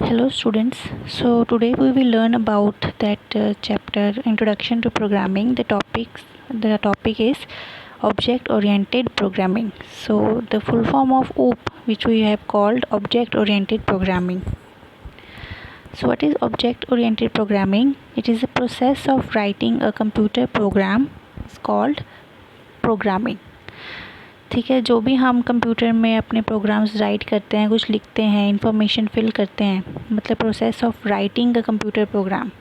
Hello students, so today we will learn about that chapter Introduction to Programming. The topic is Object Oriented Programming. So the full form of OOP, which we have called Object Oriented Programming. So what is Object Oriented Programming? It is a process of writing a computer program. It's called programming. ठीक है, जो भी हम computer में अपने programmes right करते हैं, कुछ लिखते हैं, इंफॉर्मेशन फिल करते हैं, मतलब process of writing a computer program.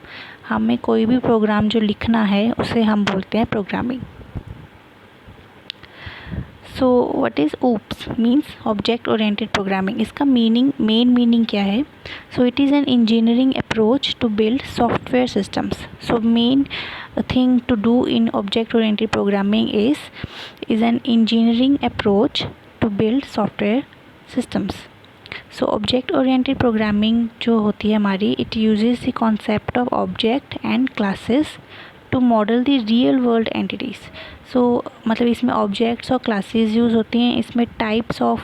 हमें कोई भी प्रोग्राम जो लिखना है उसे हम बोलते हैं programming. So what is OOPS means object oriented programming. इसका मेन मीनिंग क्या है? So it is an engineering approach to build software systems. So main thing to do in object oriented programming is an engineering approach to build software systems. So object oriented programming जो होती है हमारी, it uses the concept of object and classes to model the real world entities. So मतलब इसमें objects और classes use होती हैं। इसमें types of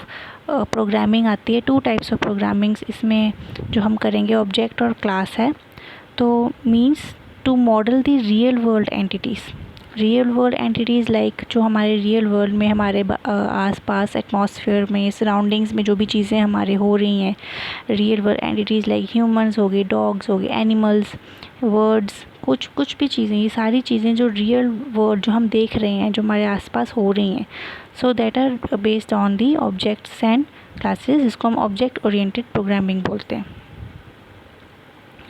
programming आती है, 2 types of programmings इसमें जो हम करेंगे object और class है। तो means to model the real world entities like जो हमारे रियल वर्ल्ड में हमारे आसपास एटमॉस्फेयर में सराउंडिंग्स में जो भी चीज़ें हमारे हो रही हैं, real world entities like humans हो गए, डॉग्स हो गए, एनिमल्स, वर्ड्स, कुछ भी चीज़ें, ये सारी चीज़ें जो रियल वर्ल्ड जो हम देख रहे हैं, जो हमारे आसपास हो रही हैं, so that are based on the objects and classes, जिसको हम ऑब्जेक्ट ओरिएंटेड प्रोग्रामिंग बोलते हैं।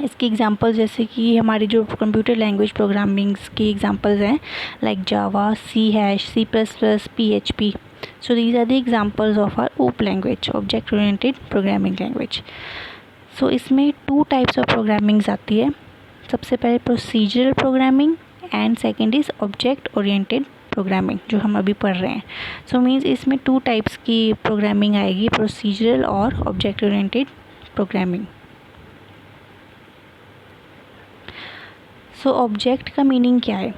इसकी एग्जांपल जैसे कि हमारी जो कंप्यूटर लैंग्वेज प्रोग्रामिंग्स की एग्जांपल्स हैं like Java, C#, C++, PHP. So these are the examples of our OOP language, object oriented programming language. So इसमें 2 टाइप्स ऑफ प्रोग्रामिंग्स आती है। सबसे पहले procedural programming and second is object oriented programming, जो हम अभी पढ़ रहे हैं। सो मीन्स इसमें 2 टाइप्स की प्रोग्रामिंग आएगी, प्रोसीजरल और object oriented programming. So object का मीनिंग क्या है?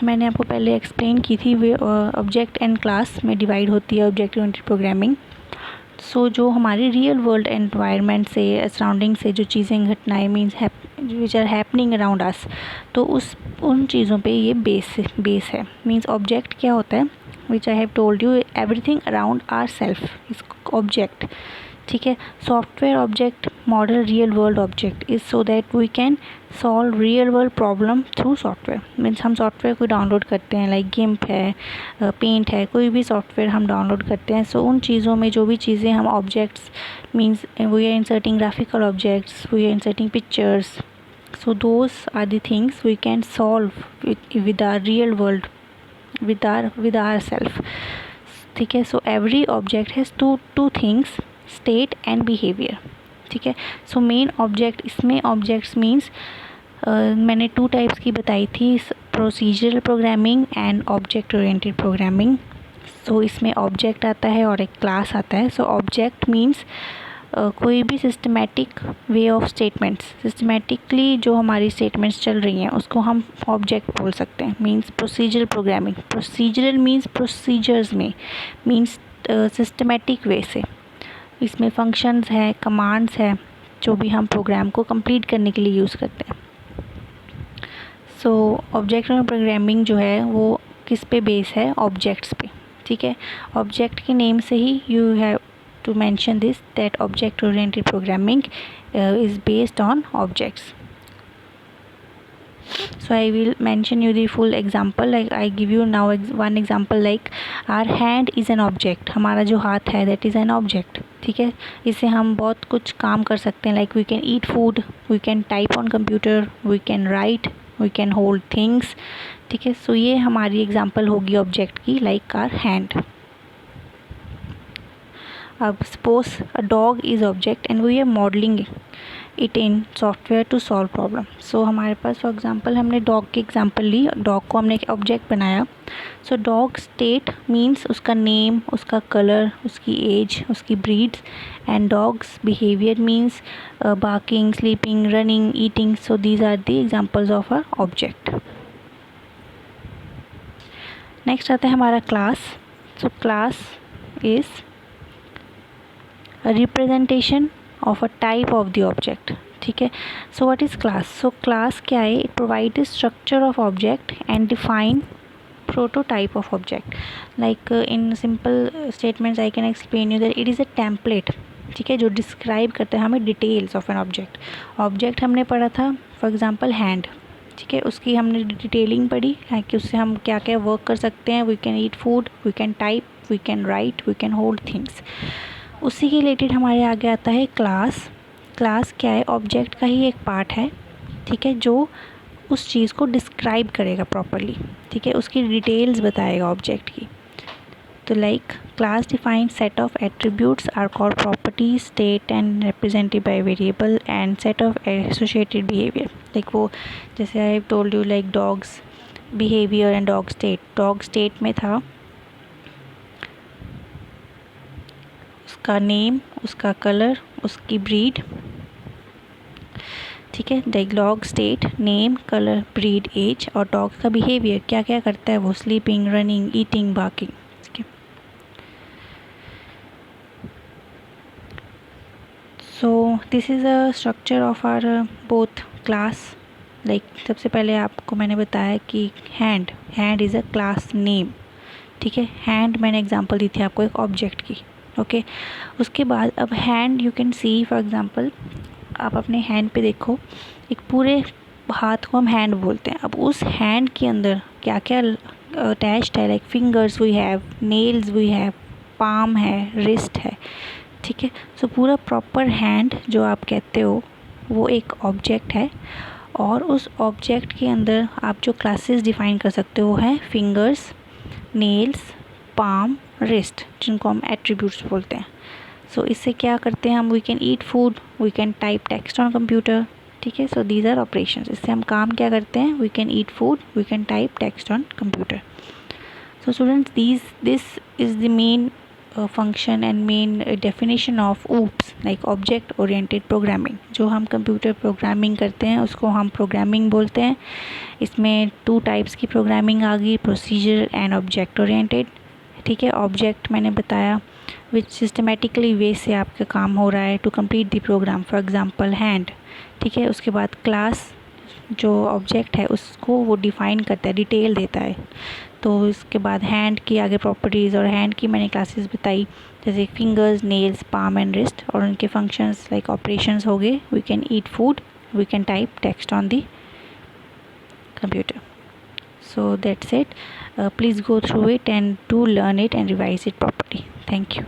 मैंने आपको पहले एक्सप्लेन की थी, वे ऑब्जेक्ट एंड क्लास में डिवाइड होती है ऑब्जेक्ट ओरिएंटेड प्रोग्रामिंग। सो जो हमारे रियल वर्ल्ड एनवायरनमेंट से, सराउंडिंग से जो चीज़ें, घटनाएं means which are happening around us, तो उन चीज़ों पे ये बेस है। मीन्स ऑब्जेक्ट क्या होता है? Which I have told you, everything around our self is object. ठीक है, software object model real world object is so that we can solve real world problem through software. Means हम software को download करते हैं, like गिम्प है, paint है, कोई भी सॉफ्टवेयर हम डाउनलोड करते हैं। सो उन चीज़ों में जो भी चीज़ें हम objects means we are inserting graphical objects, we are inserting pictures, so those are the things we can solve with our real world, with our self. ठीक है, so every object has two things, state and behaviour. ठीक है, so main object, इसमें objects means मैंने 2 types की बताई थी, procedural programming and object oriented programming. So इसमें ऑब्जेक्ट आता है और एक क्लास आता है। सो ऑब्जेक्ट मीन्स कोई भी systematic way of statements, systematically जो हमारी स्टेटमेंट्स चल रही हैं उसको हम ऑब्जेक्ट बोल सकते हैं। Means procedural programming, procedural means procedures में, मीन्स सिस्टमेटिक वे से। इसमें फंक्शंस है, कमांड्स है, जो भी हम प्रोग्राम को कंप्लीट करने के लिए यूज़ करते हैं। सो ऑब्जेक्ट प्रोग्रामिंग जो है वो किस पे बेस है? ऑब्जेक्ट्स पे। ठीक है, ऑब्जेक्ट के नेम से ही you have to mention this that object oriented programming is based on objects. So I will mention you the full example, like I give you now one example, like our hand is an object. हमारा जो हाथ है that is an object. ठीक है, इससे हम बहुत कुछ काम कर सकते हैं, like we can eat food, we can type on computer, we can write, we can hold things. ठीक है, so ये हमारी एग्जाम्पल होगी ऑब्जेक्ट की, like our hand. अब suppose a dog is object and we are modelling it in software to solve problem. So हमारे पास for example हमने डॉग की एग्जांपल ली, डॉग को हमने एक ऑब्जेक्ट बनाया। सो डॉग स्टेट मीन्स उसका नेम, उसका कलर, उसकी एज, उसकी breeds, and dogs behaviour means barking, sleeping, running, eating. So these are the examples of a object. Next आता है हमारा class. So class is a representation of a type of the object, ठीक है। सो what is class? So class क्या है? It provide structure of object and define prototype of object. Like in simple statements I can explain you that it is a template, ठीक है, जो describe करता है हमें details of an object. Object हमने पढ़ा था फॉर एग्जांपल हैंड, ठीक है, उसकी हमने डिटेलिंग पढ़ी है कि उससे हम क्या क्या वर्क कर सकते हैं। We can eat food, we can type, we can write, we can hold things. उसी के रिलेटेड हमारे आगे आता है क्लास। क्लास क्या है? ऑब्जेक्ट का ही एक पार्ट है, ठीक है, जो उस चीज़ को डिस्क्राइब करेगा प्रॉपरली, ठीक है, उसकी डिटेल्स बताएगा ऑब्जेक्ट की। तो like class defined set of attributes are called property, state and represented by variable and set of associated behaviour. Like वो जैसे I told you like dog's behaviour and dog state. Dog state में था उसका name, उसका colour, उसकी breed, ठीक है। Dog state name, colour, breed, age, और डॉग का बिहेवियर क्या क्या करता है वो, स्लीपिंग, रनिंग, ईटिंग, बार्किंग, ठीक है। So this is a structure of our both class. Like सबसे पहले आपको मैंने बताया कि hand is a class name, ठीक है। हैंड मैंने एग्जांपल दी थी आपको एक ऑब्जेक्ट की, ओके। उसके बाद अब hand you can see for example, आप अपने हैंड पे देखो, एक पूरे हाथ को हम हैंड बोलते हैं। अब उस हैंड के अंदर क्या क्या अटैच्ड है, like fingers we have, nails we have, palm है, रिस्ट है, ठीक है। सो पूरा प्रॉपर हैंड जो आप कहते हो वो एक ऑब्जेक्ट है, और उस ऑब्जेक्ट के अंदर आप जो क्लासेस डिफाइन कर सकते हो हैं फिंगर्स, नेल्स, पाम, रिस्ट, जिनको हम एट्रीब्यूट्स बोलते हैं। सो इससे क्या करते हैं हम, we can eat food, we can type text on computer, ठीक है। So these are operations. इससे हम काम क्या करते हैं, we can eat food, we can type text on computer. So students this is the main function and main definition of OOPS, like object oriented programming. जो हम कंप्यूटर प्रोग्रामिंग करते हैं उसको हम प्रोग्रामिंग बोलते हैं। इसमें 2 टाइप्स की प्रोग्रामिंग आ गई, प्रोसीजर एंड ऑब्जेक्ट ओरिएंटेड, ठीक है। ऑब्जेक्ट मैंने बताया विच सिस्टमेटिकली वे से आपका काम हो रहा है to complete the program, for example hand, ठीक है। उसके बाद क्लास जो ऑब्जेक्ट है उसको वो डिफ़ाइन करता है, डिटेल देता है। तो इसके बाद हैंड की आगे प्रॉपर्टीज़, और हैंड की मैंने क्लासेस बताई जैसे fingers, nails, palm and wrist, और उनके फंक्शंस लाइक ऑपरेशंस हो गए, we can eat food, we can type text on the computer. So that's it. Please go through it and do learn it and revise it properly. Thank you.